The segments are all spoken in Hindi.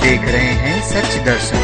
देख रहे हैं सच दर्शन।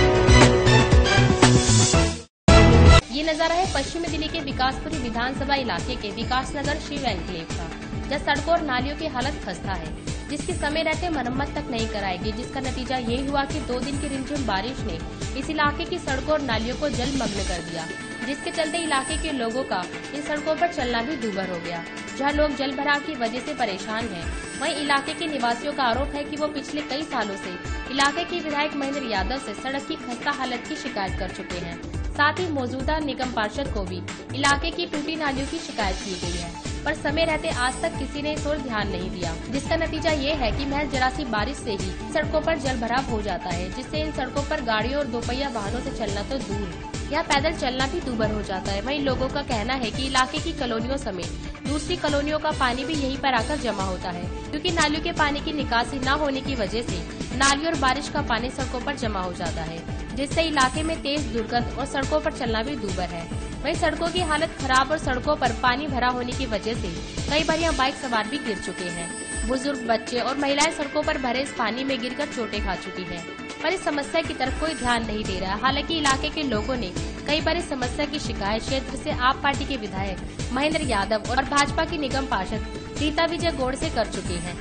ये नजारा है पश्चिमी दिल्ली के विकासपुरी विधानसभा इलाके के विकासनगर शिव एन्क्लेव का, जहाँ सड़कों और नालियों की हालत खस्ता है, जिसकी समय रहते मरम्मत तक नहीं कराई गई, जिसका नतीजा ये हुआ कि 2 दिन की रिमझिम बारिश ने इस इलाके की सड़कों और नालियों को जलमग्न कर दिया, जिसके चलते इलाके के लोगों का इन सड़कों पर चलना भी दूभर हो गया। जहां लोग जल भराव की वजह से परेशान हैं, वहीं इलाके के निवासियों का आरोप है कि वो पिछले कई सालों से इलाके के विधायक महेंद्र यादव से सड़क की खस्ता हालत की शिकायत कर चुके हैं। साथ ही मौजूदा निगम पार्षद को भी इलाके की टूटी नालियों की शिकायत की गई है, पर समय रहते आज तक किसी ने इस ओर ध्यान नहीं दिया, जिसका नतीजा ये है कि महज जरा सी बारिश से ही सड़कों पर जल भराव हो जाता है, जिससे इन सड़कों पर गाड़ियों और दोपहिया वाहनों से चलना तो दूर, यहाँ पैदल चलना भी दूभर हो जाता है। वहीं लोगों का कहना है कि इलाके की कॉलोनियों समेत दूसरी कॉलोनियों का पानी भी यहीं पर आकर जमा होता है, क्योंकि नालियों के पानी की निकासी न होने की वजह से नाली और बारिश का पानी सड़कों पर जमा हो जाता है, जिससे इलाके में तेज दुर्गंध और सड़कों पर चलना भी दूभर है। वहीं सड़कों की हालत खराब और सड़कों पर पानी भरा होने की वजह से कई बार यहाँ बाइक सवार भी गिर चुके हैं। बुजुर्ग, बच्चे और महिलाएं सड़कों पर भरे इस पानी में गिरकर चोटें खा चुकी हैं, पर इस समस्या की तरफ कोई ध्यान नहीं दे रहा। हालांकि इलाके के लोगों ने कई बार इस समस्या की शिकायत क्षेत्र से आप पार्टी के विधायक महेंद्र यादव और भाजपा की निगम पार्षद रीता विजय गौड़ से कर चुके हैं,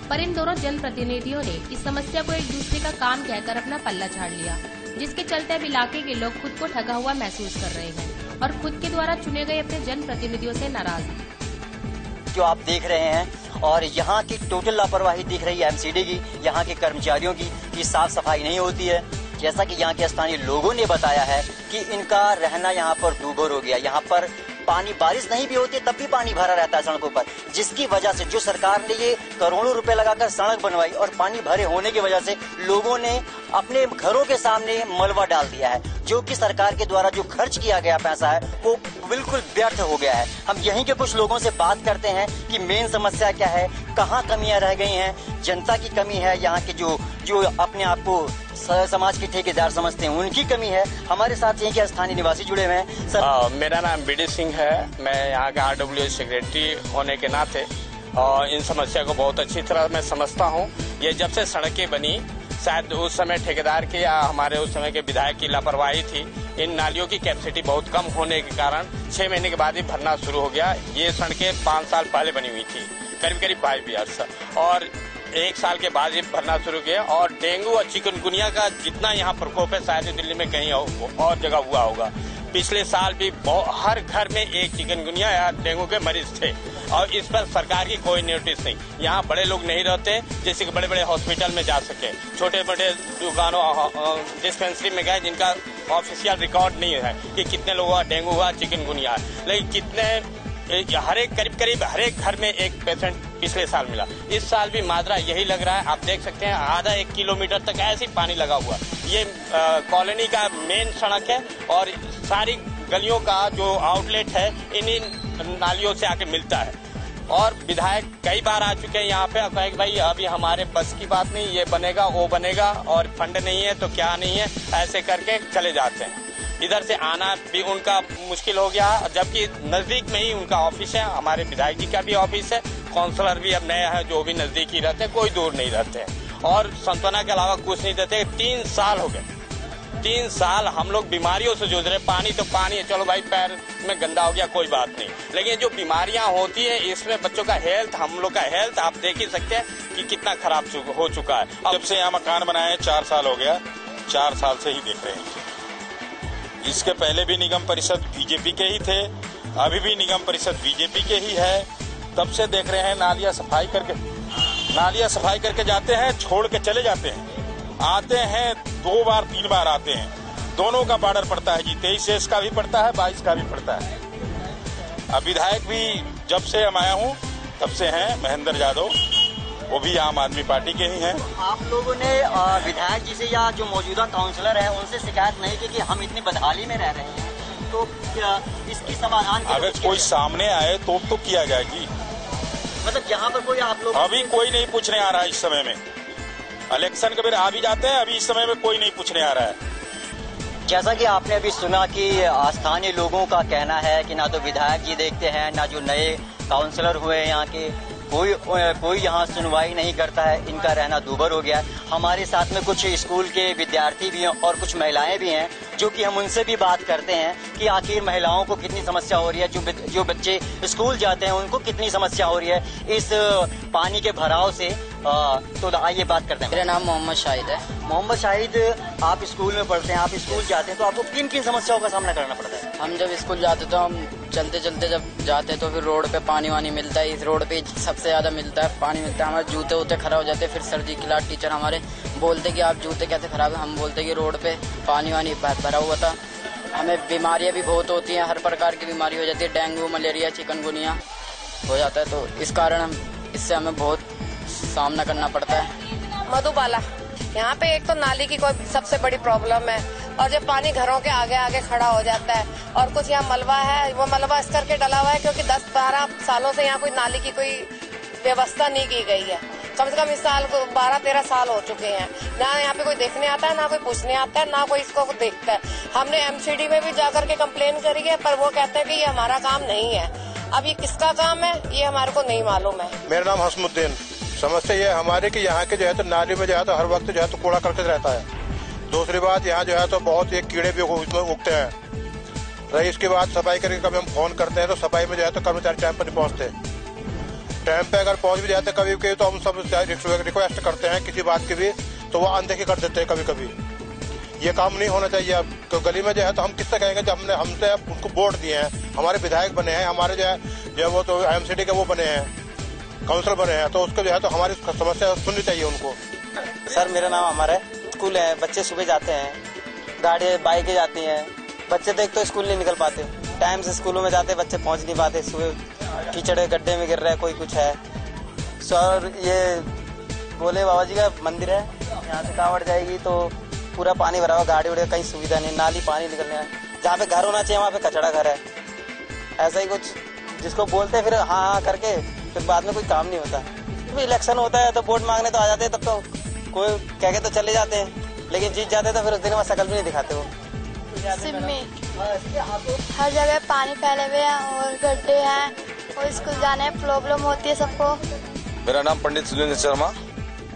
पर इन दोनों जनप्रतिनिधियों ने इस समस्या को एक दूसरे का काम कहकर अपना पल्ला झाड़ लिया, जिसके चलते अब इलाके के लोग खुद को ठगा हुआ महसूस कर रहे हैं और खुद के द्वारा चुने गए अपने जनप्रतिनिधियों से नाराज हैं। जो आप देख रहे हैं और यहाँ की टोटल लापरवाही दिख रही है एमसीडी की, यहाँ के कर्मचारियों की साफ सफाई नहीं होती है। जैसा कि यहाँ के स्थानीय लोगों ने बताया है कि इनका रहना यहाँ पर दूभर हो गया। यहाँ पर पानी, बारिश नहीं भी होती तब भी पानी भरा रहता है सड़कों पर, जिसकी वजह से जो सरकार ने ये करोड़ों रुपए लगाकर सड़क बनवाई और पानी भरे होने की वजह से लोगों ने अपने घरों के सामने मलबा डाल दिया है। जो कि सरकार के द्वारा जो खर्च किया गया पैसा है वो बिल्कुल व्यर्थ हो गया है। हम यहीं के कुछ लोगों से बात करते हैं कि मेन समस्या क्या है, कहाँ कमियां रह गई हैं, जनता की कमी है, यहाँ के जो अपने आप को समाज के ठेकेदार समझते हैं उनकी कमी है। हमारे साथ यहीं के स्थानीय निवासी जुड़े हुए हैं। सर, मेरा नाम बीडी सिंह है। मैं यहाँ के RWA सेक्रेटरी होने के नाते और इन समस्या को बहुत अच्छी तरह मैं समझता हूँ। ये जब से सड़कें बनी, शायद उस समय ठेकेदार की या हमारे उस समय के विधायक की लापरवाही थी। इन नालियों की कैपेसिटी बहुत कम होने के कारण 6 महीने के बाद ही भरना शुरू हो गया। ये सड़कें 5 साल पहले बनी हुई थी, करीब 5 ईयर्स, और 1 साल के बाद ये भरना शुरू किया। और डेंगू और चिकनगुनिया का जितना यहाँ प्रकोप है शायद दिल्ली में कहीं और जगह हुआ होगा। पिछले साल भी हर घर में एक चिकनगुनिया या डेंगू के मरीज थे और इस पर सरकार की कोई नोटिस नहीं। यहाँ बड़े लोग नहीं रहते जैसे कि बड़े बड़े हॉस्पिटल में जा सके, छोटे मोटे दुकानों डिस्पेंसरी में गए जिनका ऑफिशियल रिकॉर्ड नहीं है कि कितने लोगों का डेंगू हुआ, चिकनगुनिया है, लेकिन कितने करीब हर एक घर में एक पेशेंट पिछले साल मिला। इस साल भी माजरा यही लग रहा है। आप देख सकते हैं आधा 1 किलोमीटर तक ऐसे पानी लगा हुआ। ये कॉलोनी का मेन सड़क है और सारी गलियों का जो आउटलेट है इन्हीं नालियों से आके मिलता है। और विधायक कई बार आ चुके हैं यहाँ पे, कहे भाई अभी हमारे बस की बात नहीं, ये बनेगा वो बनेगा और फंड नहीं है तो क्या नहीं है, ऐसे करके चले जाते हैं। इधर से आना भी उनका मुश्किल हो गया, जबकि नजदीक में ही उनका ऑफिस है। हमारे विधायक जी का भी ऑफिस है, काउंसलर भी अब नया है जो भी नजदीक ही रहते हैं, कोई दूर नहीं रहते हैं और सांत्वना के अलावा कुछ नहीं देते। 3 साल हो गए, 3 साल हम लोग बीमारियों से जूझ रहे। पानी तो पानी है, चलो भाई पैर में गंदा हो गया कोई बात नहीं, लेकिन जो बीमारियां होती है इसमें बच्चों का हेल्थ, हम लोग का हेल्थ आप देख ही सकते हैं कि कितना खराब हो चुका है। जब से यहाँ मकान बनाए 4 साल हो गया, 4 साल से ही देख रहे हैं। इसके पहले भी निगम परिषद बीजेपी के ही थे, अभी भी निगम परिषद बीजेपी के ही है। तब से देख रहे हैं नालियां सफाई करके जाते हैं, छोड़ के चले जाते हैं। आते हैं 2 बार 3 बार आते हैं, दोनों का बॉर्डर पड़ता है जी, 23 का भी पड़ता है, 22 का भी पड़ता है। अब विधायक भी जब से हम आया हूँ तब से हैं महेंद्र यादव, वो भी आम आदमी पार्टी के ही हैं। आप लोगों ने विधायक जी से या जो मौजूदा काउंसलर है उनसे शिकायत नहीं की कि हम इतनी बदहाली में रह रहे हैं, तो इसकी समाधान अगर कोई सामने आए तो किया जाएगी। मतलब यहाँ पर कोई आप लोग अभी कोई नहीं पूछने आ रहा है। इस समय में इलेक्शन के आ भी जाते हैं, अभी इस समय में कोई नहीं पूछने आ रहा है। जैसा कि आपने अभी सुना कि स्थानीय लोगों का कहना है कि ना तो विधायक जी देखते हैं, ना जो नए काउंसलर हुए यहाँ के, कोई यहाँ सुनवाई नहीं करता है। इनका रहना दूभर हो गया है। हमारे साथ में कुछ स्कूल के विद्यार्थी भी हैं और कुछ महिलाएं भी हैं, जो कि हम उनसे भी बात करते हैं कि आखिर महिलाओं को कितनी समस्या हो रही है, जो बच्चे स्कूल जाते हैं उनको कितनी समस्या हो रही है इस पानी के भराव से। तो आइए बात करते हैं। मेरा नाम मोहम्मद शाहिद है। मोहम्मद शाहिद, आप स्कूल में पढ़ते हैं, आप स्कूल जाते हैं, तो आपको किन किन समस्याओं का सामना करना पड़ता है? हम जब स्कूल जाते तो हम चलते चलते जब जाते हैं तो फिर रोड पे पानी वानी मिलता है। इस रोड पे सबसे ज्यादा मिलता है, पानी मिलता है। हमारे जूते वूते खराब हो जाते हैं। फिर सर जी क्लास टीचर हमारे बोलते कि आप जूते कैसे खराब है। हम बोलते कि रोड पे पानी वानी भरा हुआ था। हमें बीमारियां भी बहुत होती हैं, हर प्रकार की बीमारी हो जाती है। डेंगू, मलेरिया, चिकनगुनिया हो जाता है। तो इस कारण इससे हमें बहुत सामना करना पड़ता है। मधुबाला, यहाँ पे एक तो नाली की कोई सबसे बड़ी प्रॉब्लम है, और जब पानी घरों के आगे आगे खड़ा हो जाता है, और कुछ यहाँ मलबा है, वो मलबा इस करके डला हुआ है क्योंकि 10-12 सालों से यहाँ कोई नाली की कोई व्यवस्था नहीं की गई है। कम से कम इस साल को 12-13 साल हो चुके हैं। ना यहाँ पे कोई देखने आता है, ना कोई पूछने आता है, ना कोई इसको देखता है। हमने एमसीडी में भी जाकर के कंप्लेन करी है, पर वो कहते हैं कि ये हमारा काम नहीं है। अब ये किसका काम है ये हमारे को नहीं मालूम है। मेरा नाम हसमुद्दीन। समस्या ये है हमारे कि यहाँ के जो है तो नाली में जो है तो हर वक्त जो है तो कूड़ा करकट रहता है। दूसरी बात, यहाँ जो है तो बहुत एक कीड़े भी उसमें उगते हैं। रही इसके बाद सफाई करके कभी हम फोन करते हैं तो सफाई में जो है तो कर्मचारी टाइम पर नहीं पहुँचते। टाइम पे अगर पहुँच भी जाते कभी कभी तो हम सब रिक्वेस्ट करते हैं किसी बात की भी, तो वो अनदेखी कर देते हैं कभी कभी। ये काम नहीं होना चाहिए। अब तो गली में जो है तो हम किससे कहेंगे जब हमसे उनको वोट दिए हैं, हमारे विधायक बने हैं, हमारे जो है वो तो एमसीडी के वो बने हैं, काउंसिलर बने हैं, तो उसको जो है तो हमारी समस्या सुननी चाहिए उनको। सर मेरा नाम अमर है। स्कूल है, बच्चे सुबह जाते हैं, गाड़ी बाइकें जाती हैं, बच्चे तो एक तो स्कूल नहीं निकल पाते। टाइम से स्कूलों में जाते बच्चे पहुंच नहीं पाते। सुबह कीचड़ गड्ढे में गिर रहा है, कोई कुछ है। सर ये भोले बाबा जी का मंदिर है, यहाँ से कांवड़ जाएगी तो पूरा पानी भरा हुआ, गाड़ी उड़े कहीं सुविधा नहीं, नाली पानी निकलने है। जहाँ पे घर होना चाहिए वहाँ पे कचड़ा घर है। ऐसा ही कुछ जिसको बोलते हैं फिर हाँ करके, फिर बाद में कोई काम नहीं होता। फिर इलेक्शन होता है तो वोट मांगने तो आ जाते हैं, तब तो कोई कह के तो चले जाते हैं, लेकिन जीत जाते तो फिर उस दिन में शकल भी नहीं दिखाते वो। हर जगह पानी फैले हुए हैं और गड्ढे हैं और स्कूल जाने में प्रॉब्लम होती है सबको। मेरा नाम पंडित सुरेंद्र शर्मा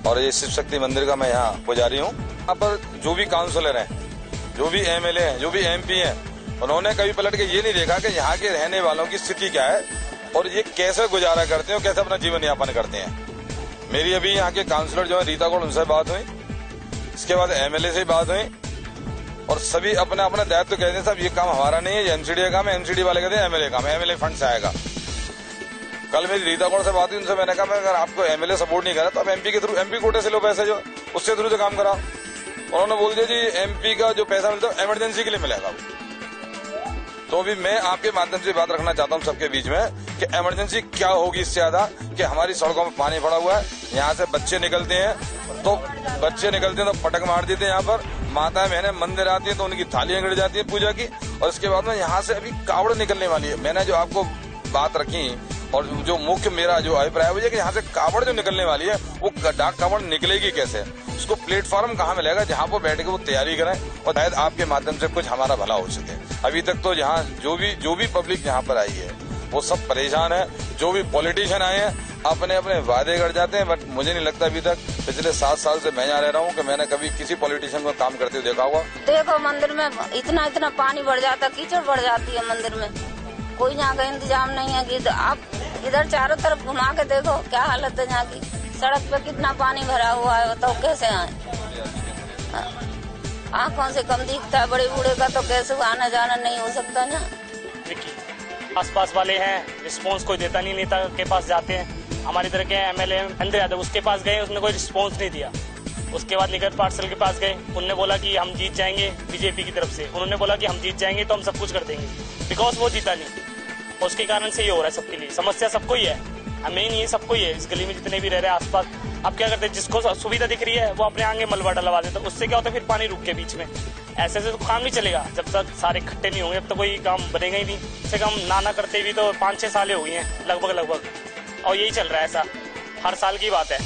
और ये शिव शक्ति मंदिर का मैं यहाँ पुजारी हूँ। यहाँ पर जो भी काउंसलर हैं, जो भी एमएलए हैं, जो भी एमपी हैं, उन्होंने कभी पलट के ये नहीं देखा कि यहाँ के रहने वालों की स्थिति क्या है और ये कैसे गुजारा करते हैं, कैसे अपना जीवन यापन करते हैं। मेरी अभी यहाँ के काउंसलर जो है रीता गौड़, उनसे बात हुई, इसके बाद एमएलए से बात हुई और सभी अपना अपना दायित्व कहते हैं साहब ये काम हमारा नहीं है, ये एमसीडी का काम है। एमसीडी वाले कहते हैं एमएलए काम है, एमएलए फंड से आएगा। कल मेरी रीता गौड़ से बात हुई, उनसे मैंने कहा अगर आपको एमएलए सपोर्ट नहीं करा तो आप एमपी के थ्रू, एमपी कोटे से लो पैसे, जो उसके थ्रू से काम कराओ। उन्होंने बोल दिया जी एमपी का जो पैसा मिलता है इमरजेंसी के लिए मिलेगा। तो अभी मैं आपके माध्यम से बात रखना चाहता हूँ सबके बीच में कि इमरजेंसी क्या होगी इससे ज्यादा कि हमारी सड़कों में पानी पड़ा हुआ है, यहाँ से बच्चे निकलते हैं तो पटक मार देते हैं। यहाँ पर माताएं बहनें मंदिर आती है तो उनकी थालियां गिर जाती है पूजा की, और इसके बाद में यहाँ से अभी कावड़ निकलने वाली है। मैंने जो आपको बात रखी और जो मुख्य मेरा जो अभिप्राय है कि यहाँ से कावड़ जो निकलने वाली है वो डाक कावड़ निकलेगी कैसे, उसको प्लेटफॉर्म कहाँ मिलेगा जहाँ पर बैठ के वो तैयारी करें और शायद आपके माध्यम से कुछ हमारा भला हो सके। अभी तक तो यहाँ जो भी पब्लिक यहाँ पर आई है वो सब परेशान है। जो भी पॉलिटिशियन आए हैं अपने अपने वादे कर जाते हैं, बट मुझे नहीं लगता अभी तक पिछले 7 साल से मैं यहाँ रह रहा हूँ कि मैंने कभी किसी पॉलिटिशियन को काम करते हुए देखा होगा। देखो मंदिर में इतना पानी बढ़ जाता, कीचड़ बढ़ जाती है मंदिर में, कोई यहाँ का इंतजाम नहीं है कि आप इधर चारों तरफ घुमा के देखो क्या हालत है यहाँ की। सड़क पे कितना पानी भरा हुआ है, बताओ कैसे आए। आँखों से कम दिखता है, बड़े बूढ़े का तो कैसे आना जाना नहीं हो सकता ना। आसपास वाले हैं, रिस्पांस कोई देता नहीं, नेता के पास जाते हैं। हमारी तरह के एमएलए अंदर यादव उसके पास गए, उसने कोई रिस्पांस नहीं दिया। उसके बाद निगर पार्षद के पास गए, उन्होंने बोला कि हम जीत जाएंगे बीजेपी की तरफ से। उन्होंने बोला कि हम जीत जाएंगे तो हम सब कुछ कर देंगे, बिकॉज वो जीता नहीं। उसके कारण से ये हो रहा है सबके लिए। समस्या सबको ही है, मेन ये सबको ही है। इस गली में जितने भी रह रहे हैं आसपास, अब क्या करते हैं जिसको सुविधा दिख रही है वो अपने आगे मलबा डलवा देता है। उससे क्या होता है फिर पानी रुक के बीच में। ऐसे तो काम नहीं चलेगा जब तक सारे इकट्ठे नहीं होंगे, अब तो कोई काम बनेगा ही नहीं। इससे कम नाना करते भी तो 5-6 साल हो गई हैं लगभग, और यही चल रहा है। ऐसा हर साल की बात है।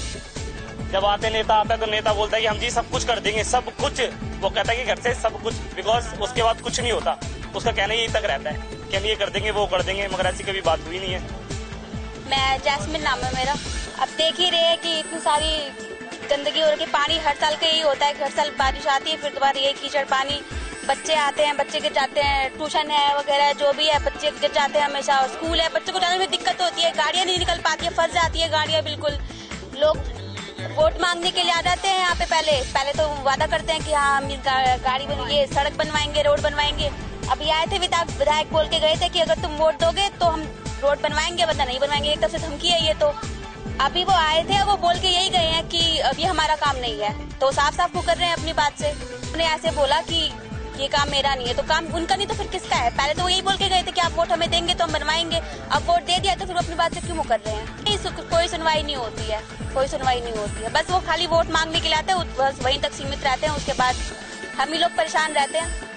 जब आते नेता आता है तो नेता बोलता है कि हम जी सब कुछ कर देंगे, सब कुछ। वो कहता है कि घर से सब कुछ, बिकॉज उसके बाद कुछ नहीं होता। उसका कहना यही तक रहता है कि हम ये कर देंगे वो कर देंगे, मगर ऐसी कभी बात हुई नहीं है। मैं जैस्मिन नाम है मेरा। अब देख ही रहे हैं कि इतनी सारी गंदगी हो रही है। पानी हर साल का यही होता है कि हर साल बारिश आती है, फिर दोबारा यही कीचड़ पानी, बच्चे आते हैं, बच्चे गिर जाते हैं, ट्यूशन है वगैरह जो भी है, बच्चे गिर जाते हैं हमेशा, और स्कूल है, बच्चों को जाने में दिक्कत होती है, गाड़ियां नहीं निकल पाती है, फंस जाती है गाड़ियां बिल्कुल। लोग वोट मांगने के लिए आ जाते हैं यहाँ पे, पहले तो वादा करते हैं कि हाँ हम गाड़ी ये सड़क बनवाएंगे, रोड बनवाएंगे। अभी आए थे विधायक बोल के गए थे कि अगर तुम वोट दोगे तो हम रोड बनवाएंगे, वरना नहीं बनवाएंगे। एक तरफ से धमकी है ये। तो अभी वो आए थे, वो बोल के यही गए हैं कि अब ये हमारा काम नहीं है, तो साफ साफ वो कर रहे हैं अपनी बात से। उन्होंने ऐसे बोला कि ये काम मेरा नहीं है, तो काम उनका नहीं तो फिर किसका है? पहले तो वो यही बोल के गए थे कि आप वोट हमें देंगे तो हम बनवाएंगे। अब वोट दे दिया तो फिर वो अपनी बात से क्यों मुकर रहे हैं? कोई सुनवाई नहीं होती है, कोई सुनवाई नहीं होती है। बस वो खाली वोट मांगने के लिए आते हैं, बस वहीं तक सीमित रहते हैं। उसके बाद हम ही लोग परेशान रहते हैं।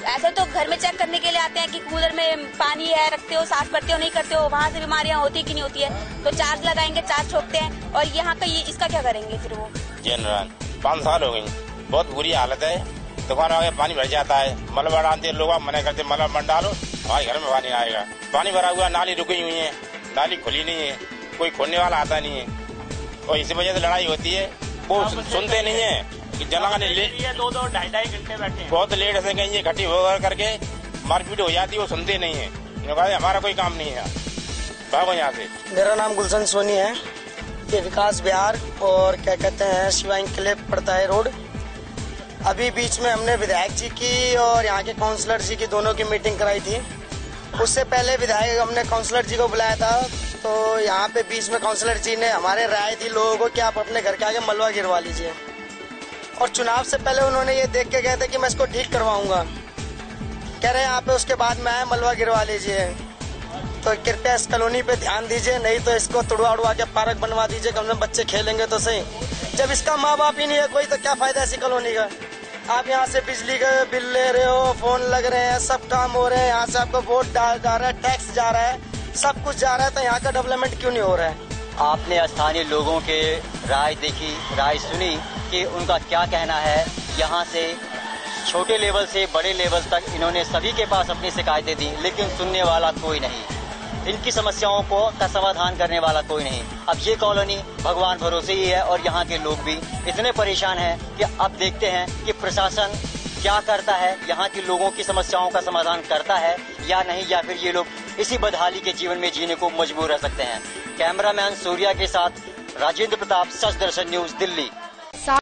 ऐसे तो घर में चेक करने के लिए आते हैं कि कूलर में पानी है, रखते हो, साफ करते हो, नहीं करते हो, वहाँ से बीमारियाँ होती कि नहीं होती है, तो चार्ज लगाएंगे, चार्ज ठोकते हैं। और यहाँ का ये इसका क्या करेंगे फिर वो? जनरल 5 साल हो गई, बहुत बुरी हालत है। दुकानों में पानी भर जाता है, मलबा डालते लोग, मना करते मलबा मत डालो, हमारे घर में पानी आएगा। पानी भरा हुआ, नाली रुकी हुई है, नाली खुली नहीं है, कोई खोलने वाला आता नहीं है, और इसी वजह से लड़ाई होती है। वो सुनते नहीं है कि जलाने ले 2-2 ढाई घंटे बैठे हैं, बहुत लेट से कहीं इकट्ठी होकर करके मारपीट हो जाती है, वो सुनते नहीं है। हमारा कोई काम नहीं है, भागो यहाँ से। मेरा नाम गुलशन सोनी है। ये विकास विहार और क्या कहते हैं शिवा एन्क्लेव पड़ता है रोड। अभी बीच में हमने विधायक जी की और यहाँ के काउंसलर जी की दोनों की मीटिंग कराई थी। उससे पहले विधायक हमने काउंसलर जी को बुलाया था, तो यहाँ पे बीच में काउंसलर जी ने हमारे राय दी लोगों को कि आप अपने घर के आगे मलबा गिरवा लीजिए। और चुनाव से पहले उन्होंने ये देख के गए थे कि मैं इसको ठीक करवाऊंगा, कह रहे हैं यहाँ पे उसके बाद में आए मलबा गिरवा लीजिए। तो कृपया इस कॉलोनी पे ध्यान दीजिए, नहीं तो इसको तोड़वा उड़वा के पार्क बनवा दीजिए, कम से कम बच्चे खेलेंगे तो सही। जब इसका माँ बाप ही नहीं है कोई, तो क्या फायदा ऐसी कॉलोनी का? आप यहाँ से बिजली का बिल ले रहे हो, फोन लग रहे हैं, सब काम हो रहे हैं, यहाँ से आपको वोट जा रहा है, टैक्स जा रहा है, सब कुछ जा रहा है, तो यहाँ का डेवलपमेंट क्यों नहीं हो रहा है? आपने स्थानीय लोगों के राय देखी, राय सुनी कि उनका क्या कहना है। यहाँ से छोटे लेवल से बड़े लेवल तक इन्होंने सभी के पास अपनी शिकायतें दी, लेकिन सुनने वाला कोई नहीं, इनकी समस्याओं को का समाधान करने वाला कोई नहीं। अब ये कॉलोनी भगवान भरोसे ही है और यहाँ के लोग भी इतने परेशान हैं कि अब देखते हैं कि प्रशासन क्या करता है, यहाँ के लोगों की समस्याओं का समाधान करता है या नहीं, या फिर ये लोग इसी बदहाली के जीवन में जीने को मजबूर रह सकते हैं। कैमरामैन सूर्या के साथ राजेंद्र प्रताप, सच दर्शन न्यूज, दिल्ली।